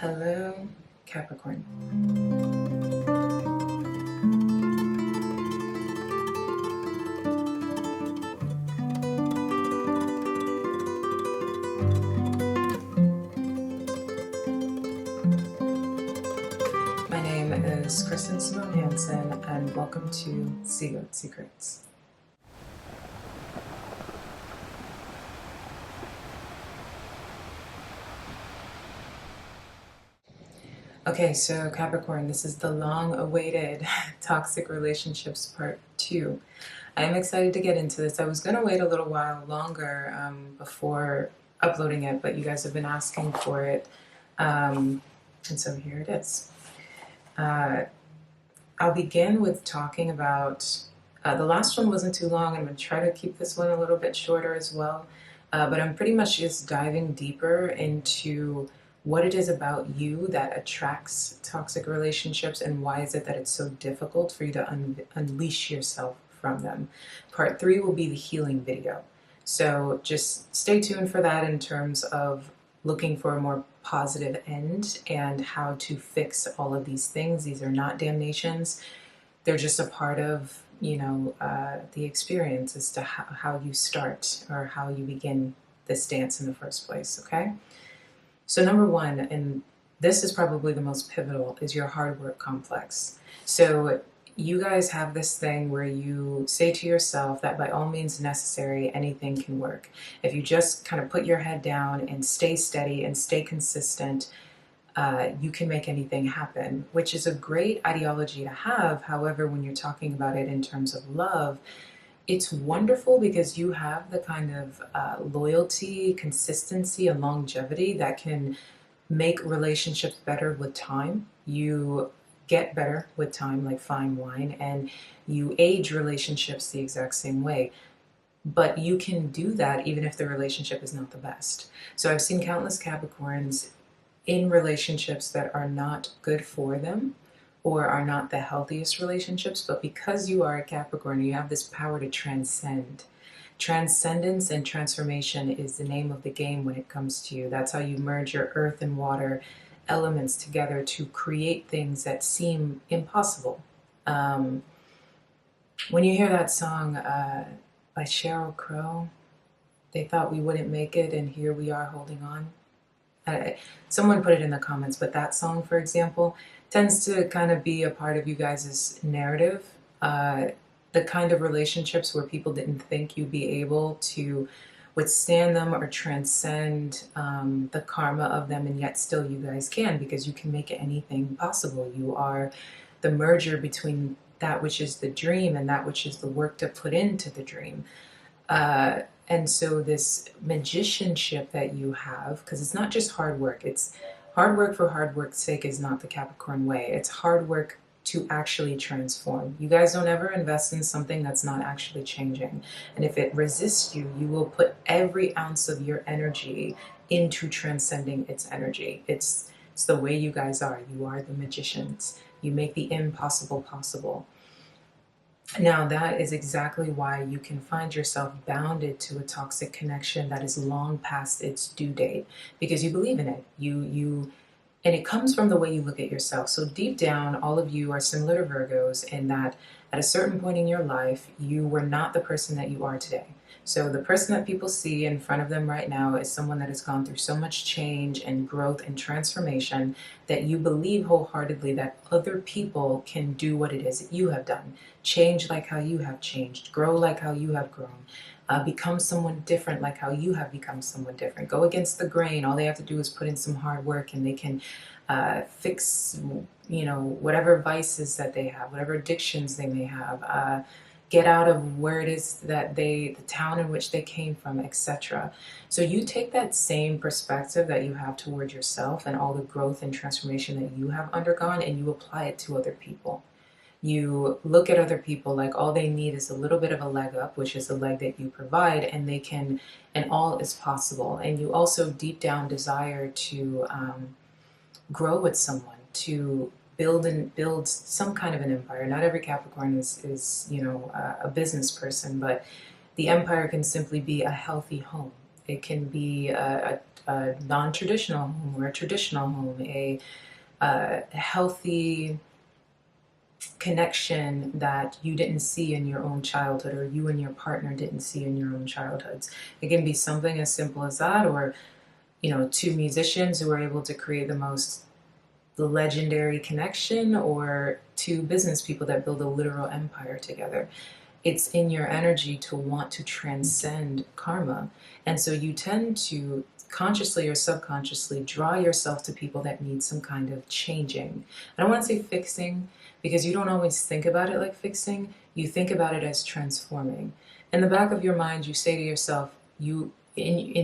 Hello, Capricorn. My name is Kristen Simone Hansen, and welcome to Sea Goat Secrets. Okay, so Capricorn, this is the long-awaited Toxic Relationships Part 2. I am excited to get into this. I was going to wait a little while longer before uploading it, but you guys have been asking for it, and so here it is. I'll begin with talking about, the last one wasn't too long. I'm going to try to keep this one a little bit shorter as well, but I'm pretty much just diving deeper into what it is about you that attracts toxic relationships and why is it that it's so difficult for you to unleash yourself from them. Part 3 will be the healing video. So just stay tuned for that in terms of looking for a more positive end and how to fix all of these things. These are not damnations. They're just a part of, the experience as to how you start or how you begin this dance in the first place, okay? So number one, and this is probably the most pivotal, is your hard work complex. So you guys have this thing where you say to yourself that by all means necessary, anything can work. If you just kind of put your head down and stay steady and stay consistent, you can make anything happen, which is a great ideology to have. However, when you're talking about it in terms of love, it's wonderful because you have the kind of loyalty, consistency, and longevity that can make relationships better with time. You get better with time, like fine wine, and you age relationships the exact same way. But you can do that even if the relationship is not the best. So I've seen countless Capricorns in relationships that are not good for them or are not the healthiest relationships, but because you are a Capricorn, you have this power to transcend. Transcendence and transformation is the name of the game when it comes to you. That's how you merge your earth and water elements together to create things that seem impossible. When you hear that song by Sheryl Crow, they thought we wouldn't make it, and here we are holding on. Someone put it in the comments, but that song, for example, tends to kind of be a part of you guys' narrative. The kind of relationships where people didn't think you'd be able to withstand them or transcend the karma of them, and yet still you guys can, because you can make anything possible. You are the merger between that which is the dream and that which is the work to put into the dream. And so this magicianship that you have, because it's not just hard work, it's hard work for hard work's sake is not the Capricorn way. It's hard work to actually transform. You guys don't ever invest in something that's not actually changing. And if it resists you, you will put every ounce of your energy into transcending its energy. It's the way you guys are. You are the magicians. You make the impossible possible. Now, that is exactly why you can find yourself bounded to a toxic connection that is long past its due date, because you believe in it. And it comes from the way you look at yourself. So deep down, all of you are similar to Virgos in that at a certain point in your life, you were not the person that you are today. So the person that people see in front of them right now is someone that has gone through so much change and growth and transformation that you believe wholeheartedly that other people can do what it is that you have done. Change like how you have changed, grow like how you have grown, become someone different like how you have become someone different. Go against the grain. All they have to do is put in some hard work and they can fix, whatever vices that they have, whatever addictions they may have, get out of where it is that the town in which they came from, etc. So you take that same perspective that you have toward yourself and all the growth and transformation that you have undergone, and you apply it to other people. You look at other people like all they need is a little bit of a leg up, which is the leg that you provide, and they can, and all is possible. And you also deep down desire to grow with someone, to build some kind of an empire. Not every Capricorn is a business person, but the empire can simply be a healthy home. It can be a non-traditional home or a traditional home, a healthy connection that you didn't see in your own childhood, or you and your partner didn't see in your own childhoods. It can be something as simple as that, or two musicians who are able to create the legendary connection, or two business people that build a literal empire together. It's in your energy to want to transcend karma. And so you tend to consciously or subconsciously draw yourself to people that need some kind of changing. I don't want to say fixing, because you don't always think about it like fixing. You think about it as transforming. In the back of your mind, you say to yourself, in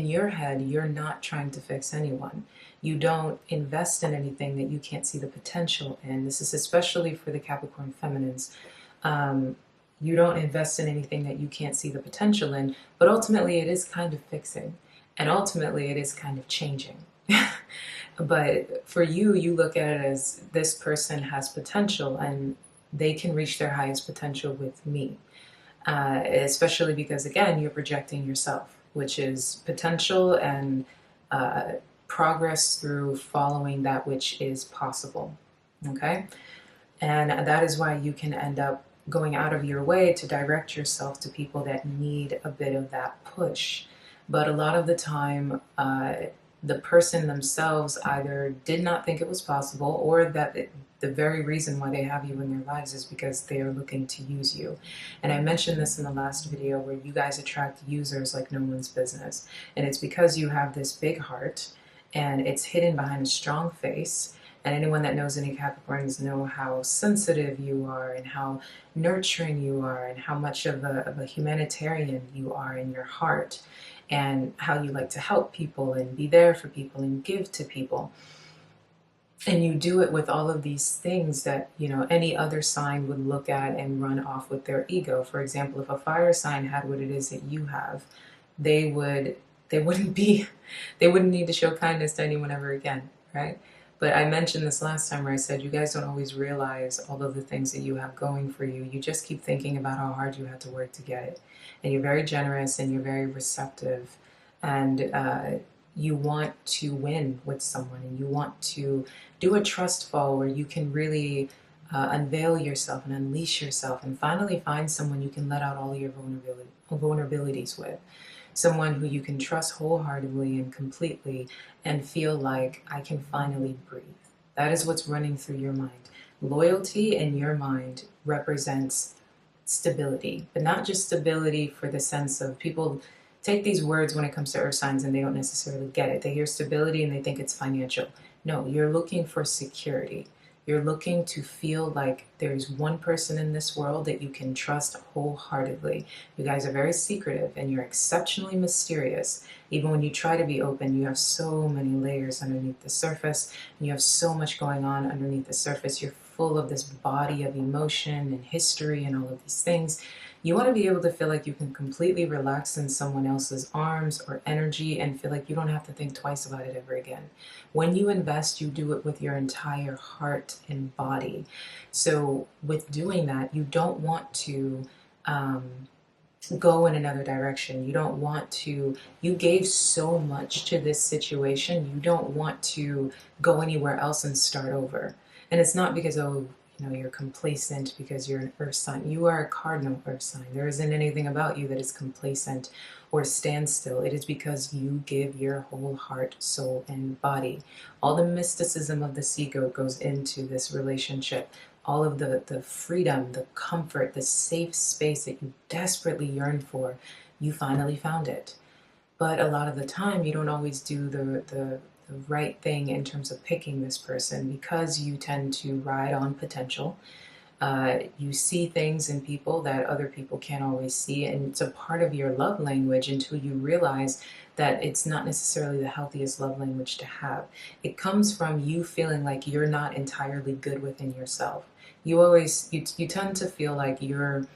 your head, you're not trying to fix anyone. You don't invest in anything that you can't see the potential in. This is especially for the Capricorn feminines. You don't invest in anything that you can't see the potential in, but ultimately it is kind of fixing, and ultimately it is kind of changing. But for you, you look at it as this person has potential and they can reach their highest potential with me. Especially because, again, you're projecting yourself, which is potential and progress through following that which is possible. Okay? And that is why you can end up going out of your way to direct yourself to people that need a bit of that push. But a lot of the time, the person themselves either did not think it was possible, or that the very reason why they have you in their lives is because they are looking to use you. And I mentioned this in the last video, where you guys attract users like no one's business. And it's because you have this big heart and it's hidden behind a strong face. And anyone that knows any Capricorns know how sensitive you are, and how nurturing you are, and how much of a humanitarian you are in your heart, and how you like to help people and be there for people and give to people. And you do it with all of these things that, any other sign would look at and run off with their ego. For example, if a fire sign had what it is that you have, they wouldn't need to show kindness to anyone ever again, right? But I mentioned this last time, where I said you guys don't always realize all of the things that you have going for you. You just keep thinking about how hard you had to work to get it. And you're very generous and you're very receptive. And you want to win with someone, and you want to do a trust fall where you can really unveil yourself and unleash yourself, and finally find someone you can let out all your vulnerabilities with. Someone who you can trust wholeheartedly and completely, and feel like, I can finally breathe. That is what's running through your mind. Loyalty in your mind represents stability, but not just stability for the sense of, people take these words when it comes to earth signs and they don't necessarily get it. They hear stability and they think it's financial. No, you're looking for security. You're looking to feel like there's one person in this world that you can trust wholeheartedly. You guys are very secretive and you're exceptionally mysterious. Even when you try to be open, you have so many layers underneath the surface, and you have so much going on underneath the surface. You're full of this body of emotion and history and all of these things. You want to be able to feel like you can completely relax in someone else's arms or energy, and feel like you don't have to think twice about it ever again. When you invest, you do it with your entire heart and body. So with doing that, you don't want to go in another direction. You don't want to, you gave so much to this situation, you don't want to go anywhere else and start over. And it's not because, you're complacent because you're an earth sign. You are a cardinal earth sign. There isn't anything about you that is complacent or standstill. It is because you give your whole heart, soul, and body. All the mysticism of the sea goat goes into this relationship. All of the freedom, the comfort, the safe space that you desperately yearn for, you finally found it. But a lot of the time, you don't always do the right thing in terms of picking this person, because you tend to ride on potential. You see things in people that other people can't always see, and it's a part of your love language until you realize that it's not necessarily the healthiest love language to have. It comes from you feeling like you're not entirely good within yourself. You tend to feel like you're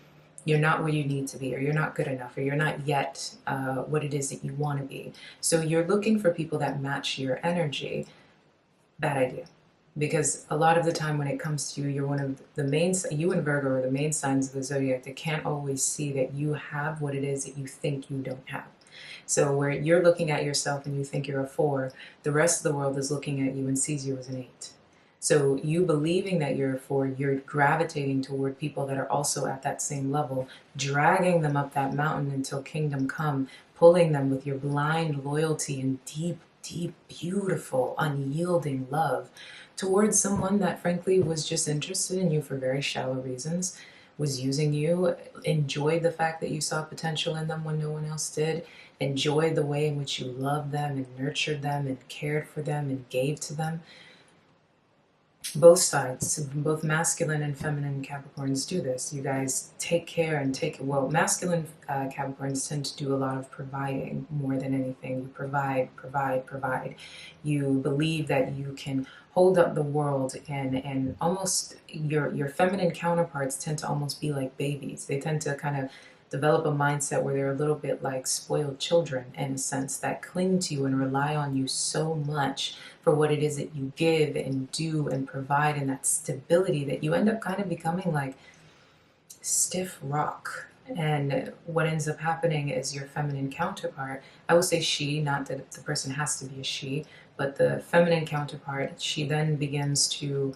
not where you need to be, or you're not good enough, or you're not yet what it is that you want to be. So you're looking for people that match your energy. Bad idea. Because a lot of the time when it comes to you, you're one of the main, you and Virgo are the main signs of the zodiac that can't always see that you have what it is that you think you don't have. So where you're looking at yourself and you think you're a 4, the rest of the world is looking at you and sees you as an 8. So you believing that you're a 4, you're gravitating toward people that are also at that same level, dragging them up that mountain until kingdom come, pulling them with your blind loyalty and deep, deep, beautiful, unyielding love towards someone that frankly was just interested in you for very shallow reasons, was using you, enjoyed the fact that you saw potential in them when no one else did, enjoyed the way in which you loved them and nurtured them and cared for them and gave to them. Both sides, both masculine and feminine Capricorns do this. You guys take care and masculine Capricorns tend to do a lot of providing more than anything. You provide, provide, provide. You believe that you can hold up the world, and almost your feminine counterparts tend to almost be like babies. They tend to kind of develop a mindset where they're a little bit like spoiled children in a sense, that cling to you and rely on you so much for what it is that you give and do and provide, and that stability that you end up kind of becoming like stiff rock. And what ends up happening is your feminine counterpart, I will say she, not that the person has to be a she, but the feminine counterpart, she then begins to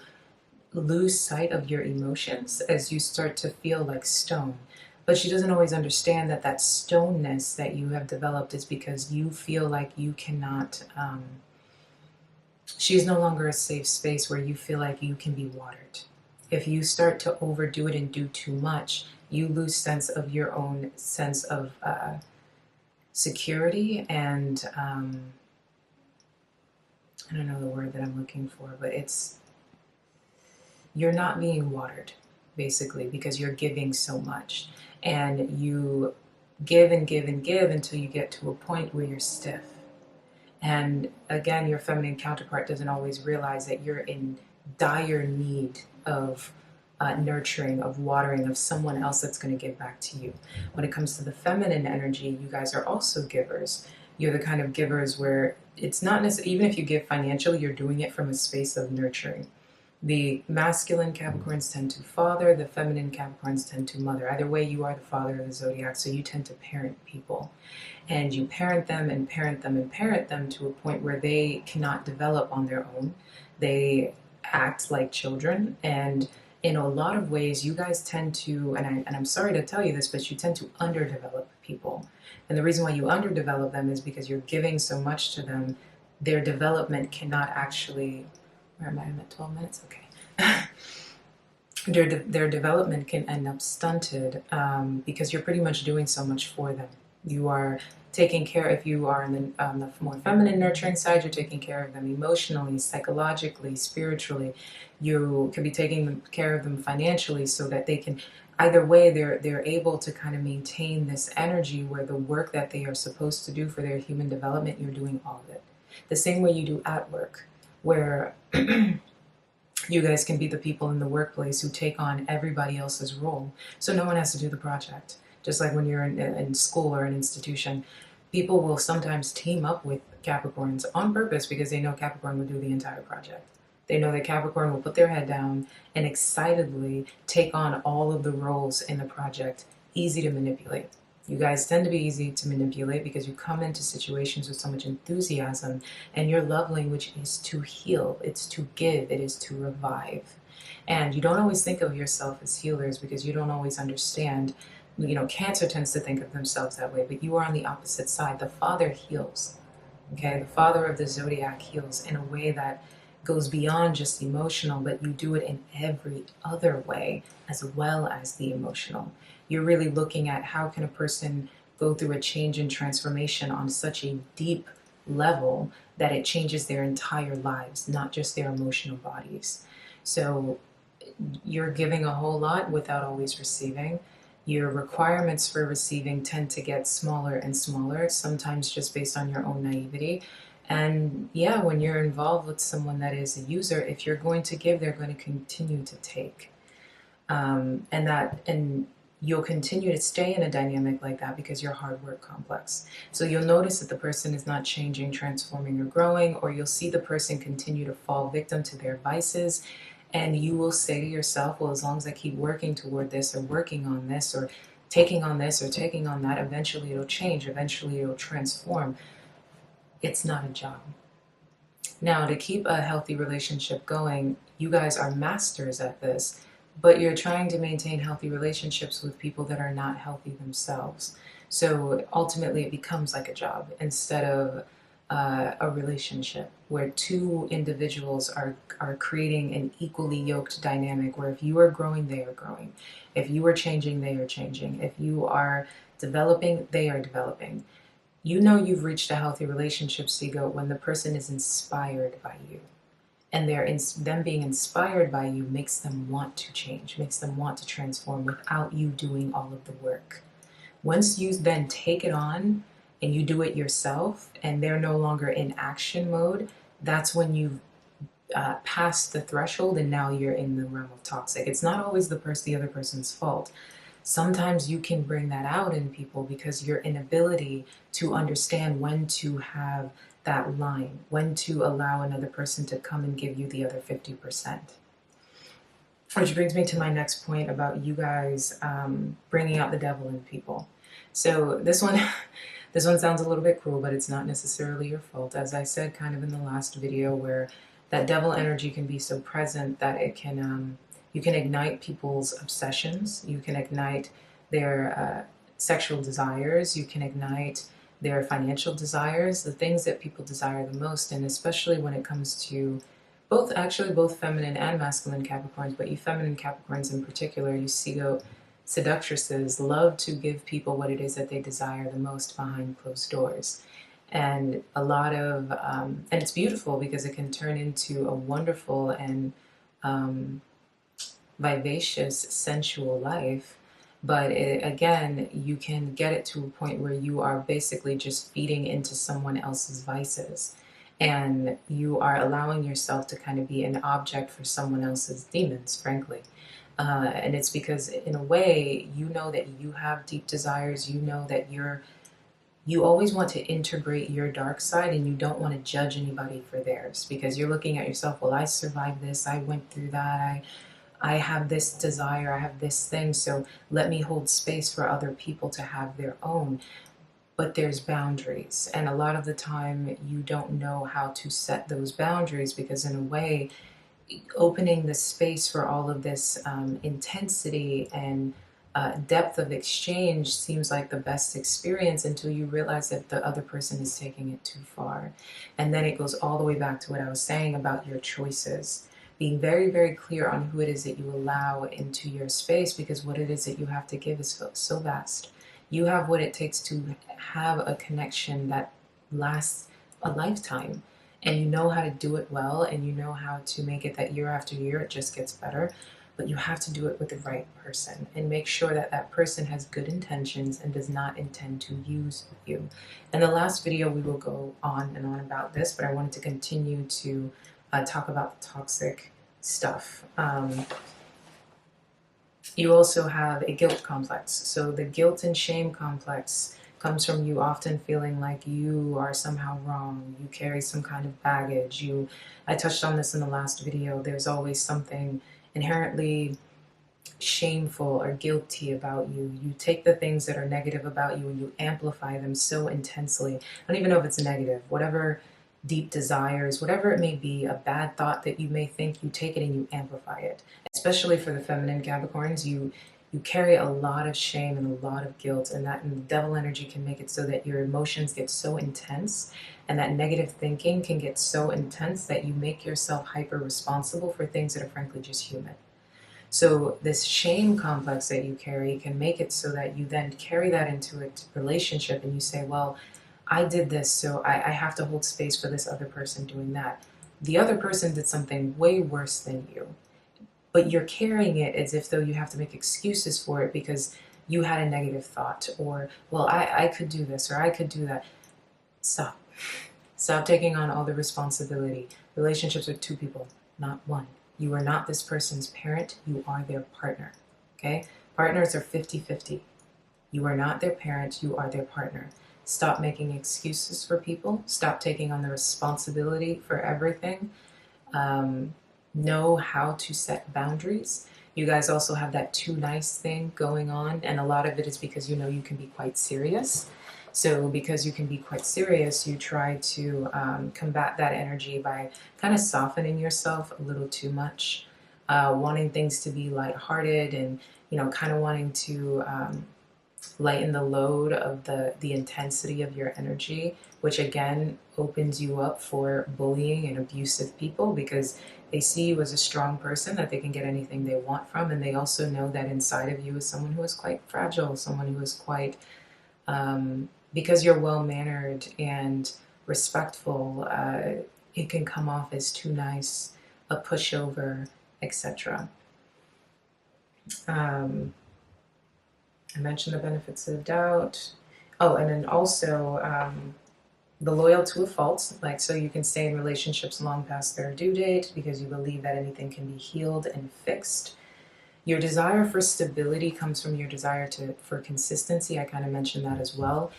lose sight of your emotions as you start to feel like stone. But she doesn't always understand that that stoneness that you have developed is because you feel like you cannot, she's no longer a safe space where you feel like you can be watered. If you start to overdo it and do too much, you lose sense of your own sense of security and, I don't know the word that I'm looking for, but you're not being watered, basically, because you're giving so much. And you give and give and give until you get to a point where you're stiff. And again, your feminine counterpart doesn't always realize that you're in dire need of nurturing, of watering, of someone else that's going to give back to you. When it comes to the feminine energy, you guys are also givers. You're the kind of givers where it's not necessarily, even if you give financially, you're doing it from a space of nurturing. The masculine Capricorns tend to father, the feminine Capricorns tend to mother. Either way, you are the father of the zodiac, so you tend to parent people. And you parent them and parent them and parent them to a point where they cannot develop on their own. They act like children, and in a lot of ways, you guys tend to, and I'm sorry to tell you this, but you tend to underdevelop people. And the reason why you underdevelop them is because you're giving so much to them, their development cannot actually, where am I? I'm at 12 minutes? Okay. Their development can end up stunted because you're pretty much doing so much for them. You are taking care, if you are on the more feminine nurturing side, you're taking care of them emotionally, psychologically, spiritually. You could be taking care of them financially so that they can, either way, they're able to kind of maintain this energy where the work that they are supposed to do for their human development, you're doing all of it. The same way you do at work, where you guys can be the people in the workplace who take on everybody else's role, so no one has to do the project. Just like when you're in school or an institution, people will sometimes team up with Capricorns on purpose because they know Capricorn will do the entire project. They know that Capricorn will put their head down and excitedly take on all of the roles in the project, easy to manipulate. You guys tend to be easy to manipulate because you come into situations with so much enthusiasm, and your love language is to heal, it's to give, it is to revive. And you don't always think of yourself as healers because you don't always understand. You know, Cancer tends to think of themselves that way, but you are on the opposite side. The father heals, okay? The father of the zodiac heals in a way that goes beyond just emotional, but you do it in every other way as well as the emotional. You're really looking at how can a person go through a change and transformation on such a deep level that it changes their entire lives, not just their emotional bodies. So you're giving a whole lot without always receiving. Your requirements for receiving tend to get smaller and smaller, sometimes just based on your own naivety. And yeah, when you're involved with someone that is a user, if you're going to give, they're going to continue to take. And you'll continue to stay in a dynamic like that because you're hard work complex. So you'll notice that the person is not changing, transforming, or growing, or you'll see the person continue to fall victim to their vices. And you will say to yourself, well, as long as I keep working toward this or working on this or taking on this or taking on that, eventually it'll change, eventually it'll transform. It's not a job. Now, to keep a healthy relationship going, you guys are masters at this, but you're trying to maintain healthy relationships with people that are not healthy themselves. So ultimately, it becomes like a job instead of a relationship where two individuals are creating an equally yoked dynamic where if you are growing, they are growing. If you are changing, they are changing. If you are developing, they are developing. You know you've reached a healthy relationship, Seagoat, when the person is inspired by you. And them being inspired by you makes them want to change, makes them want to transform without you doing all of the work. Once you then take it on and you do it yourself and they're no longer in action mode, that's when you've passed the threshold and now you're in the realm of toxic. It's not always the other person's fault. Sometimes you can bring that out in people because your inability to understand when to have that line, when to allow another person to come and give you the other 50%. Which brings me to my next point about you guys bringing out the devil in people. So this one sounds a little bit cruel, but it's not necessarily your fault. As I said kind of in the last video, where that devil energy can be so present that it can you can ignite people's obsessions, you can ignite their sexual desires, you can ignite their financial desires, the things that people desire the most. And especially when it comes to both feminine and masculine Capricorns, but you feminine Capricorns in particular, you seagoat seductresses love to give people what it is that they desire the most behind closed doors. And a lot of, and it's beautiful because it can turn into a wonderful and vivacious, sensual life. But again, you can get it to a point where you are basically just feeding into someone else's vices. And you are allowing yourself to kind of be an object for someone else's demons, frankly. And it's because, in a way, you know that you have deep desires. You know that you always want to integrate your dark side and you don't want to judge anybody for theirs because you're looking at yourself, well, I survived this, I went through that, I have this desire, I have this thing, so let me hold space for other people to have their own. But there's boundaries, and a lot of the time you don't know how to set those boundaries because, in a way, opening the space for all of this intensity and depth of exchange seems like the best experience until you realize that the other person is taking it too far. And then it goes all the way back to what I was saying about your choices. Being very, very clear on who it is that you allow into your space, because what it is that you have to give is so vast. You have what it takes to have a connection that lasts a lifetime. And you know how to do it well, and you know how to make it that year after year it just gets better. But you have to do it with the right person and make sure that that person has good intentions and does not intend to use you. In the last video, we will go on and on about this, but I wanted to continue to talk about the toxic stuff. You also have a guilt complex. So the guilt and shame complex comes from you often feeling like you are somehow wrong. You carry some kind of baggage. I touched on this in the last video. There's always something inherently shameful or guilty about you. You take the things that are negative about you and you amplify them so intensely. I don't even know if it's negative. Whatever deep desires, whatever it may be, a bad thought that you may think, you take it and you amplify it. Especially for the feminine Capricorns, you carry a lot of shame and a lot of guilt, and the devil energy can make it so that your emotions get so intense and that negative thinking can get so intense that you make yourself hyper responsible for things that are frankly just human. So this shame complex that you carry can make it so that you then carry that into a relationship and you say, well, I did this, so I have to hold space for this other person doing that. The other person did something way worse than you, but you're carrying it as if though you have to make excuses for it because you had a negative thought, or, well, I could do this, or I could do that. Stop. Stop taking on all the responsibility. Relationships are two people, not one. You are not this person's parent, you are their partner, okay? Partners are 50-50. You are not their parent, you are their partner. Stop making excuses for people. Stop taking on the responsibility for everything. Know how to set boundaries. You guys also have that too nice thing going on, and a lot of it is because you know you can be quite serious. So because you can be quite serious, you try to combat that energy by kind of softening yourself a little too much, wanting things to be lighthearted, and you know, kind of wanting to lighten the load of the intensity of your energy, which again opens you up for bullying and abusive people, because they see you as a strong person that they can get anything they want from, and they also know that inside of you is someone who is quite fragile, someone who is quite because you're well mannered and respectful, it can come off as too nice, a pushover, etc. I mentioned the benefits of doubt. Oh, and then also the loyal to a fault. Like, so you can stay in relationships long past their due date because you believe that anything can be healed and fixed. Your desire for stability comes from your desire for consistency. I kind of mentioned that as well.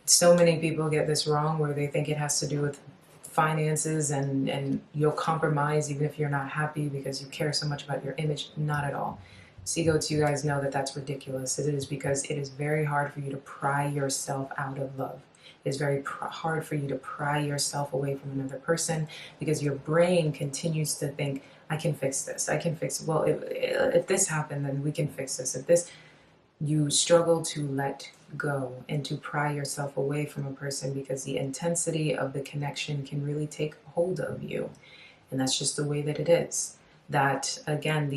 So many people get this wrong, where they think it has to do with finances, and you'll compromise even if you're not happy because you care so much about your image. Not at all. Seagoats, you guys know that that's ridiculous. It is because it is very hard for you to pry yourself out of love. It is very hard for you to pry yourself away from another person, because your brain continues to think, I can fix this. I can fix it. Well, if this happened, then we can fix this. If this, you struggle to let go and to pry yourself away from a person, because the intensity of the connection can really take hold of you. And that's just the way that it is. That, again,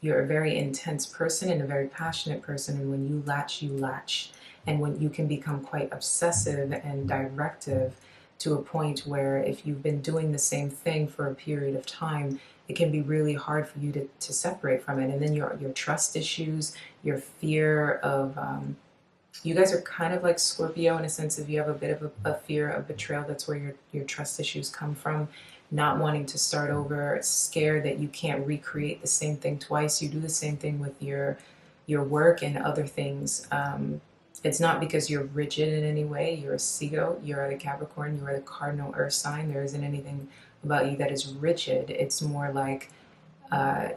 you're a very intense person and a very passionate person, and when you latch, you latch. And when you can become quite obsessive and directive, to a point where if you've been doing the same thing for a period of time, it can be really hard for you to separate from it. And then your trust issues, your fear of, you guys are kind of like Scorpio in a sense. If you have a bit of a fear of betrayal, that's where your trust issues come from. Not wanting to start over, scared that you can't recreate the same thing twice. You do the same thing with your work and other things. It's not because you're rigid in any way. You're a seagoat, you're the Capricorn, you are the cardinal earth sign. There isn't anything about you that is rigid. It's more like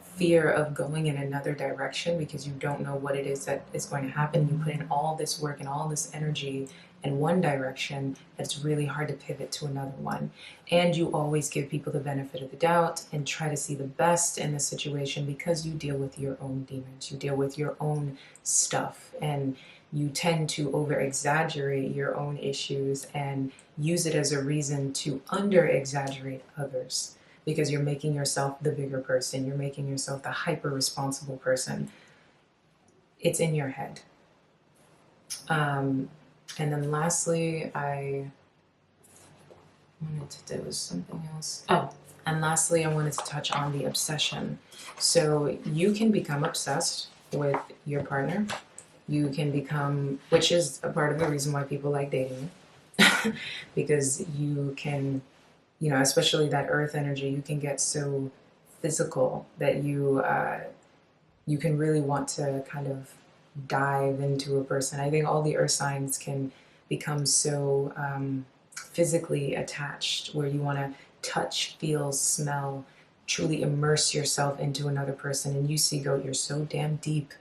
fear of going in another direction because you don't know what it is that is going to happen. You put in all this work and all this energy in one direction, it's really hard to pivot to another one. And you always give people the benefit of the doubt and try to see the best in the situation, because you deal with your own demons, you deal with your own stuff, and you tend to over exaggerate your own issues and use it as a reason to under exaggerate others, because you're making yourself the bigger person, you're making yourself the hyper responsible person. It's in your head. And then lastly, I wanted to, there was something else. Oh, and lastly, I wanted to touch on the obsession. So you can become obsessed with your partner. You can become, which is a part of the reason why people like dating you, because you can, you know, especially that earth energy, you can get so physical that you can really want to kind of dive into a person. I think all the earth signs can become so physically attached, where you want to touch, feel, smell, truly immerse yourself into another person. And you, Seagoat, you're so damn deep.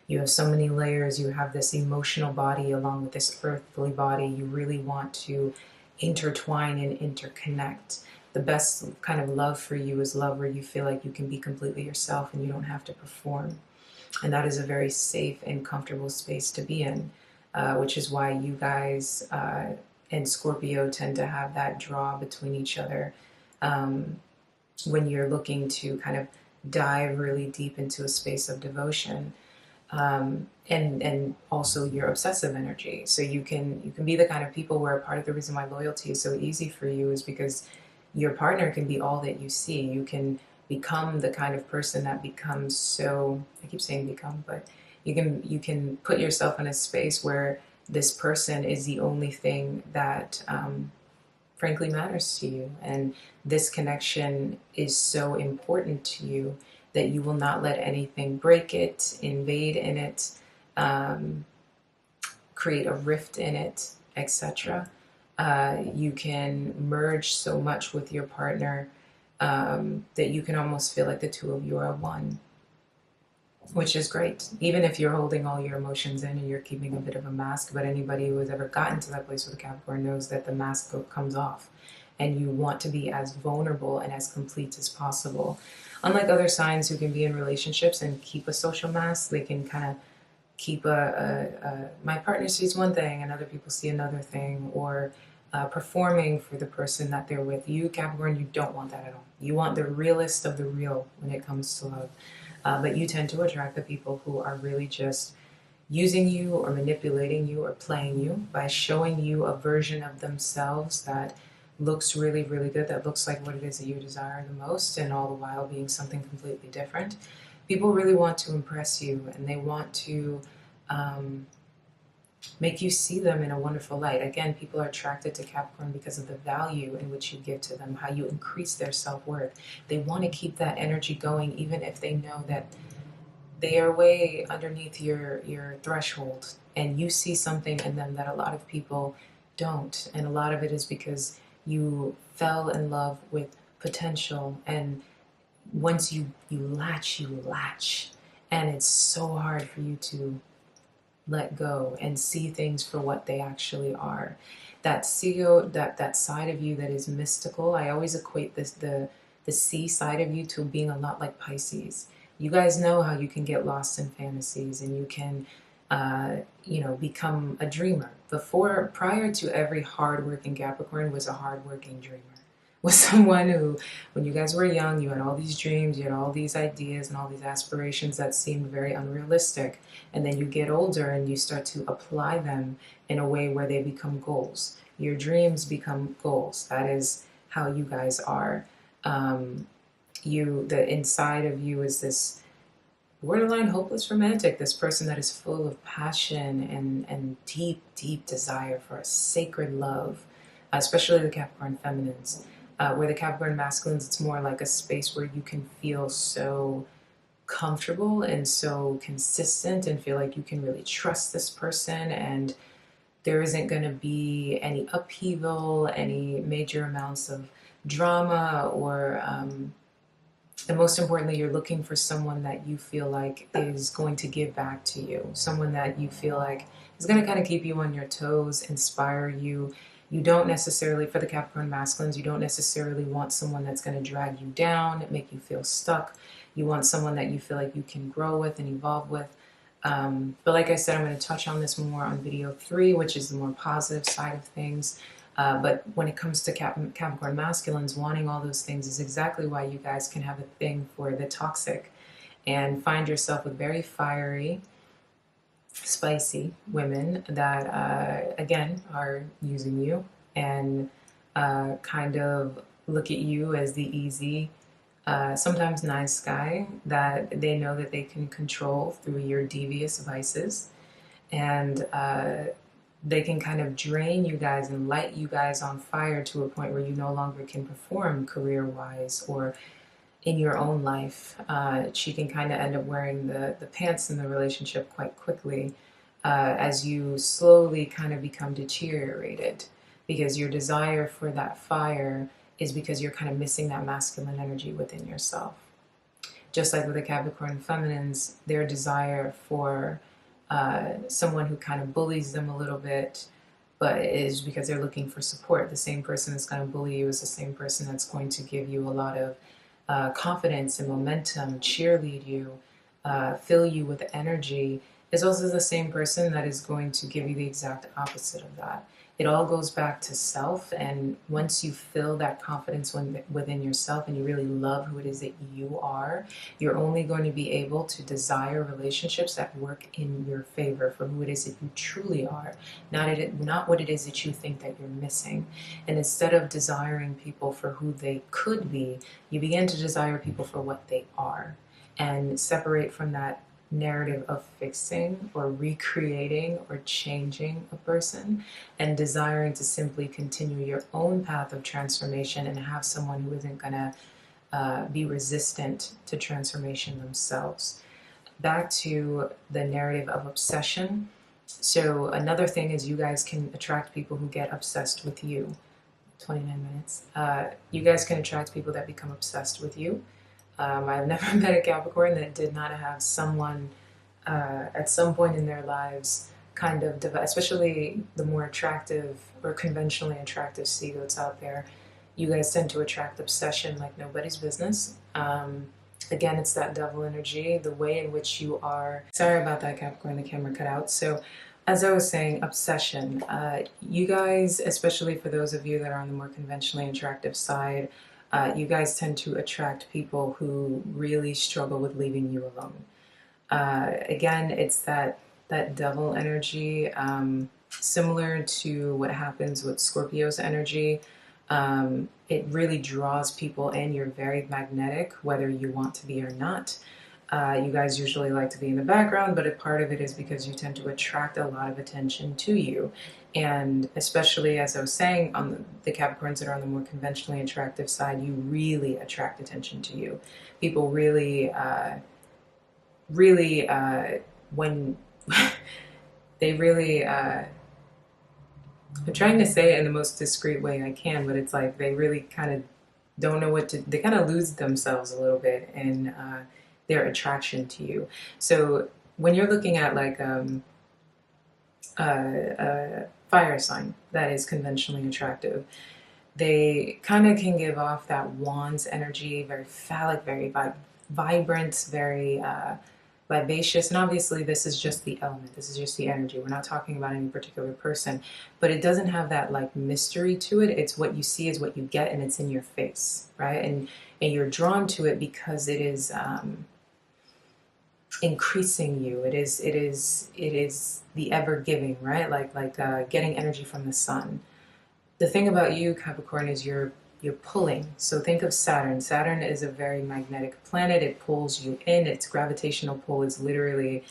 You have so many layers. You have this emotional body along with this earthly body. You really want to intertwine and interconnect. The best kind of love for you is love where you feel like you can be completely yourself and you don't have to perform. And that is a very safe and comfortable space to be in, which is why you guys and Scorpio tend to have that draw between each other when you're looking to kind of dive really deep into a space of devotion. And also your obsessive energy. So you can be the kind of people where part of the reason why loyalty is so easy for you is because your partner can be all that you see. You can become the kind of person that becomes so, I keep saying become, but you can put yourself in a space where this person is the only thing that frankly matters to you. And this connection is so important to you that you will not let anything break it, invade in it, create a rift in it, etc. You can merge so much with your partner that you can almost feel like the two of you are one. which is great. Even if you're holding all your emotions in and you're keeping a bit of a mask, but anybody who has ever gotten to that place with a Capricorn knows that the mask comes off and you want to be as vulnerable and as complete as possible. Unlike other signs who can be in relationships and keep a social mask, they can kind of keep my partner sees one thing and other people see another thing, or performing for the person that they're with. You, Capricorn, you don't want that at all. You want the realest of the real when it comes to love. But you tend to attract the people who are really just using you or manipulating you or playing you by showing you a version of themselves that looks really, really good, that looks like what it is that you desire the most, and all the while being something completely different. People really want to impress you, and they want to make you see them in a wonderful light. Again, people are attracted to Capricorn because of the value in which you give to them, how you increase their self-worth. They want to keep that energy going even if they know that they are way underneath your threshold, and you see something in them that a lot of people don't. And a lot of it is because you fell in love with potential, and once you latch, and it's so hard for you to let go and see things for what they actually are. That that side of you that is mystical, I always equate the sea side of you to being a lot like Pisces. You guys know how you can get lost in fantasies, and you can become a dreamer. Prior to every hardworking Capricorn was a hardworking dreamer. Was someone who, when you guys were young, you had all these dreams, you had all these ideas and all these aspirations that seemed very unrealistic. And then you get older and you start to apply them in a way where they become goals. Your dreams become goals. That is how you guys are. The inside of you is this borderline hopeless romantic, this person that is full of passion and deep, deep desire for a sacred love, especially the Capricorn feminines. Where the Capricorn masculines, it's more like a space where you can feel so comfortable and so consistent and feel like you can really trust this person, and there isn't going to be any upheaval, any major amounts of drama, or and most importantly, you're looking for someone that you feel like is going to give back to you, someone that you feel like is going to kind of keep you on your toes, inspire you. You don't necessarily, for the Capricorn masculines, you don't necessarily want someone that's going to drag you down, make you feel stuck. You want someone that you feel like you can grow with and evolve with. But like I said, I'm going to touch on this more on video 3, which is the more positive side of things. But when it comes to Capricorn masculines, wanting all those things is exactly why you guys can have a thing for the toxic and find yourself with very fiery, spicy women that, again, are using you and kind of look at you as the easy, sometimes nice guy that they know that they can control through your devious vices. And they can kind of drain you guys and light you guys on fire to a point where you no longer can perform career-wise or in your own life. She can kind of end up wearing the pants in the relationship quite quickly as you slowly kind of become deteriorated, because your desire for that fire is because you're kind of missing that masculine energy within yourself. Just like with the Capricorn feminines, their desire for someone who kind of bullies them a little bit, but is because they're looking for support. The same person that's going to bully you is the same person that's going to give you a lot of confidence and momentum, cheerlead you, fill you with energy, is also the same person that is going to give you the exact opposite of that. It all goes back to self, and once you feel that confidence within yourself and you really love who it is that you are, you're only going to be able to desire relationships that work in your favor for who it is that you truly are, not what it is that you think that you're missing. And instead of desiring people for who they could be, you begin to desire people for what they are, and separate from that narrative of fixing or recreating or changing a person, and desiring to simply continue your own path of transformation and have someone who isn't going to be resistant to transformation themselves. Back to the narrative of obsession. So another thing is you guys can attract people who get obsessed with you. 29 minutes. You guys can attract people that become obsessed with you. I've never met a Capricorn that did not have someone at some point in their lives kind of, especially the more attractive or conventionally attractive sea goats out there. You guys tend to attract obsession like nobody's business. Again, it's that devil energy, the way in which you are. Sorry about that, Capricorn, the camera cut out. So, as I was saying, obsession. You guys, especially for those of you that are on the more conventionally attractive side, you guys tend to attract people who really struggle with leaving you alone. Again, it's that devil energy, similar to what happens with Scorpio's energy. It really draws people in. You're very magnetic, whether you want to be or not. You guys usually like to be in the background, but a part of it is because you tend to attract a lot of attention to you. And especially, as I was saying, on the Capricorns that are on the more conventionally attractive side, you really attract attention to you. People really, when they really, I'm trying to say it in the most discreet way I can, but it's like they really kind of don't know what to, they kind of lose themselves a little bit in their attraction to you. So when you're looking at like a fire sign that is conventionally attractive, they kind of can give off that wands energy, very phallic, very vibrant, very vivacious. And obviously this is just the element, this is just the energy. We're not talking about any particular person, but it doesn't have that like mystery to it. It's what you see is what you get, and it's in your face, right? And you're drawn to it because it is increasing you. It is the ever giving, right? Like getting energy from the sun. The thing about you, Capricorn, is you're pulling. So think of Saturn. Saturn is a very magnetic planet. It pulls you in. Its gravitational pull is literally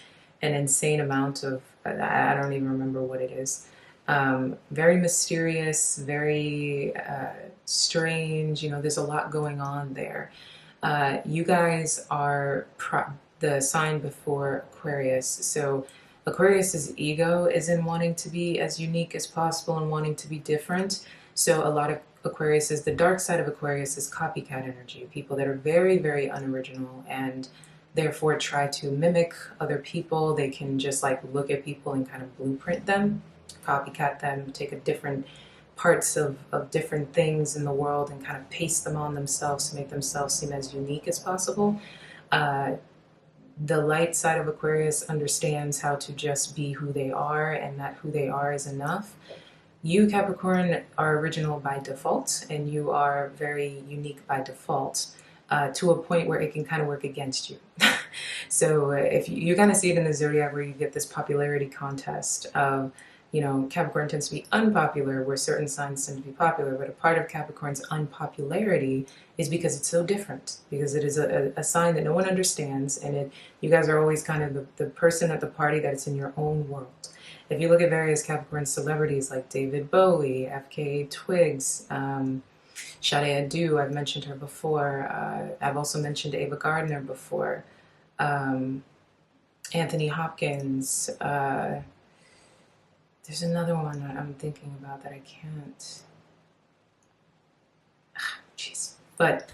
an insane amount of, I don't even remember what it is. Very mysterious, very strange. You know, there's a lot going on there. You guys are the sign before Aquarius. So Aquarius's ego is in wanting to be as unique as possible and wanting to be different. So a lot of Aquarius is, the dark side of Aquarius is copycat energy, people that are very, very unoriginal and therefore try to mimic other people. They can just like look at people and kind of blueprint them, copycat them, take a different parts of different things in the world and kind of paste them on themselves to make themselves seem as unique as possible. The light side of Aquarius understands how to just be who they are, and that who they are is enough. You, Capricorn, are original by default, and you are very unique by default, to a point where it can kind of work against you. So if you kind of see it in the zodiac, where you get this popularity contest of, you know, Capricorn tends to be unpopular where certain signs tend to be popular, but a part of Capricorn's unpopularity is because it's so different, because it is a sign that no one understands, and you guys are always kind of the person at the party that's in your own world. If you look at various Capricorn celebrities like David Bowie, FKA Twigs, Sade Adu, I've mentioned her before. I've also mentioned Ava Gardner before. Anthony Hopkins. There's another one that I'm thinking about that I can't. Jeez. But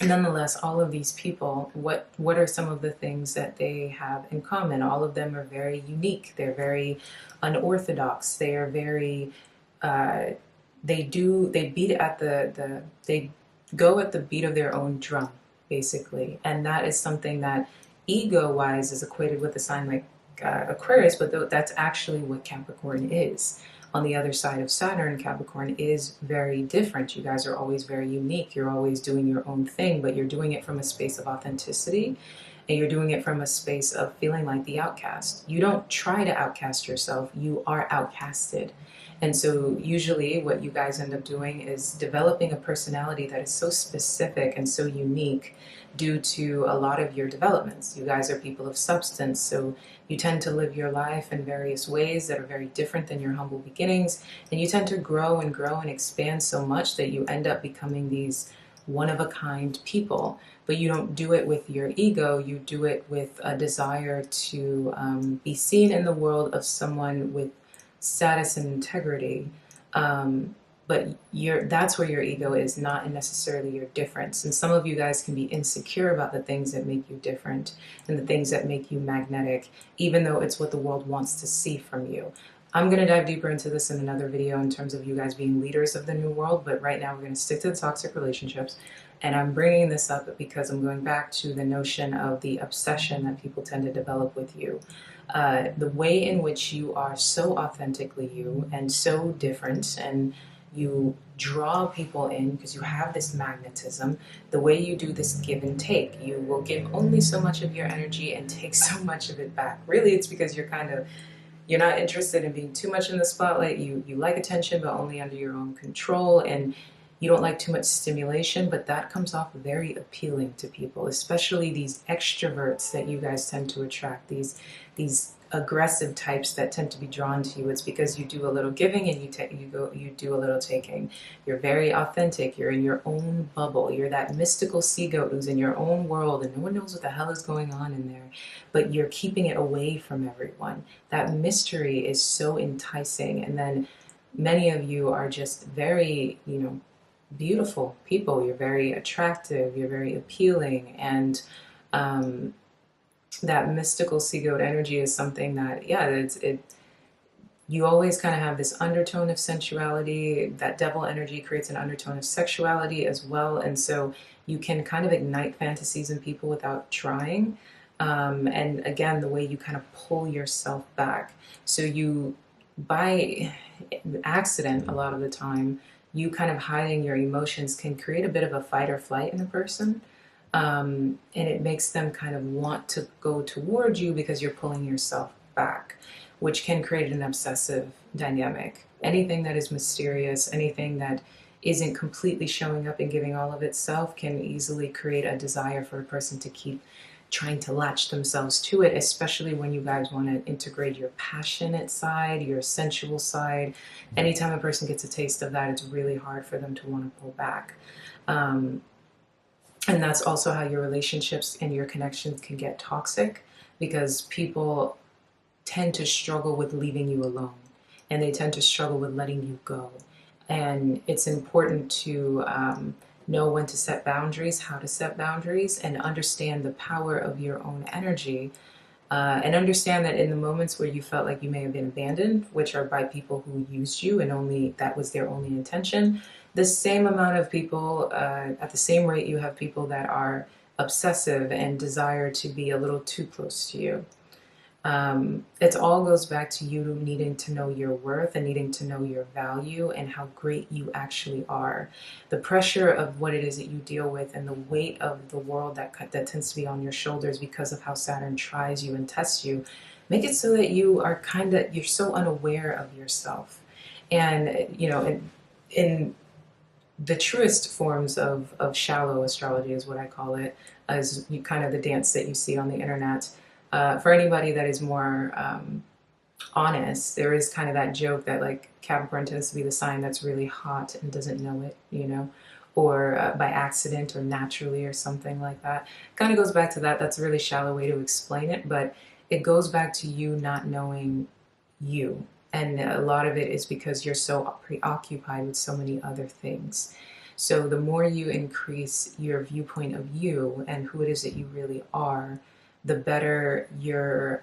nonetheless, all of these people, what are some of the things that they have in common? All of them are very unique. They're very unorthodox. They are very, they beat at they go at the beat of their own drum, basically. And that is something that ego-wise is equated with a sign like Aquarius, but that's actually what Capricorn is. On the other side of Saturn, Capricorn is very different. You guys are always very unique. You're always doing your own thing, but you're doing it from a space of authenticity, and you're doing it from a space of feeling like the outcast. You don't try to outcast yourself, you are outcasted. And so usually what you guys end up doing is developing a personality that is so specific and so unique due to a lot of your developments. You guys are people of substance, so you tend to live your life in various ways that are very different than your humble beginnings, and you tend to grow and expand so much that you end up becoming these one-of-a-kind people. But you don't do it with your ego, you do it with a desire to be seen in the world of someone with status and integrity. but that's where your ego is, not necessarily your difference. And some of you guys can be insecure about the things that make you different and the things that make you magnetic, even though it's what the world wants to see from you. I'm going to dive deeper into this in another video in terms of you guys being leaders of the new world, but right now we're going to stick to the toxic relationships. And I'm bringing this up because I'm going back to the notion of the obsession that people tend to develop with you. The way in which you are so authentically you and so different, and you draw people in because you have this magnetism. The way you do this give and take, you will give only so much of your energy and take so much of it back. Really, it's because you're not interested in being too much in the spotlight. You like attention, but only under your own control, and you don't like too much stimulation, but that comes off very appealing to people, especially these extroverts that you guys tend to attract, these aggressive types that tend to be drawn to you. It's because you do a little giving and you do a little taking. You're very authentic. You're in your own bubble. You're that mystical sea goat who's in your own world and no one knows what the hell is going on in there, but you're keeping it away from everyone. That mystery is so enticing. And then many of you are just very, beautiful people. You're very attractive. You're very appealing. And that mystical sea goat energy is something that, you always kind of have this undertone of sensuality. That devil energy creates an undertone of sexuality as well. And so you can kind of ignite fantasies in people without trying. And again, the way you kind of pull yourself back. So you, by accident, a lot of the time, you kind of hiding your emotions can create a bit of a fight or flight in a person. And it makes them kind of want to go toward you because you're pulling yourself back, which can create an obsessive dynamic. Anything that is mysterious, anything that isn't completely showing up and giving all of itself can easily create a desire for a person to keep trying to latch themselves to it, especially when you guys want to integrate your passionate side, your sensual side. Anytime a person gets a taste of that, it's really hard for them to want to pull back. And that's also how your relationships and your connections can get toxic, because people tend to struggle with leaving you alone, and they tend to struggle with letting you go. And it's important to know when to set boundaries, how to set boundaries, and understand the power of your own energy. And understand that in the moments where you felt like you may have been abandoned, which are by people who used you and only that was their only intention, the same amount of people, at the same rate, you have people that are obsessive and desire to be a little too close to you. It all goes back to you needing to know your worth and needing to know your value and how great you actually are. The pressure of what it is that you deal with and the weight of the world that tends to be on your shoulders because of how Saturn tries you and tests you, make it so that you are you're so unaware of yourself. And, in the truest forms of shallow astrology is what I call it, as kind of the dance that you see on the internet. For anybody that is more honest, there is kind of that joke that like Capricorn tends to be the sign that's really hot and doesn't know it, or by accident or naturally or something like that. Kind of goes back to that. That's a really shallow way to explain it, but it goes back to you not knowing you. And a lot of it is because you're so preoccupied with so many other things. So the more you increase your viewpoint of you and who it is that you really are, the better your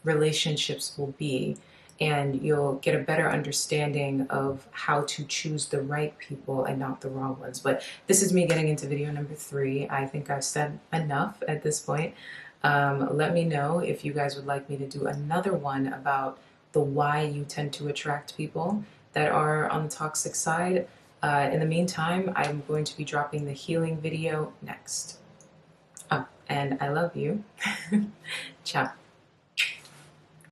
relationships will be, and you'll get a better understanding of how to choose the right people and not the wrong ones. But this is me getting into video number 3. I think I've said enough at this point. Let me know if you guys would like me to do another one about the why you tend to attract people that are on the toxic side. In the meantime, I'm going to be dropping the healing video next. And I love you. Ciao.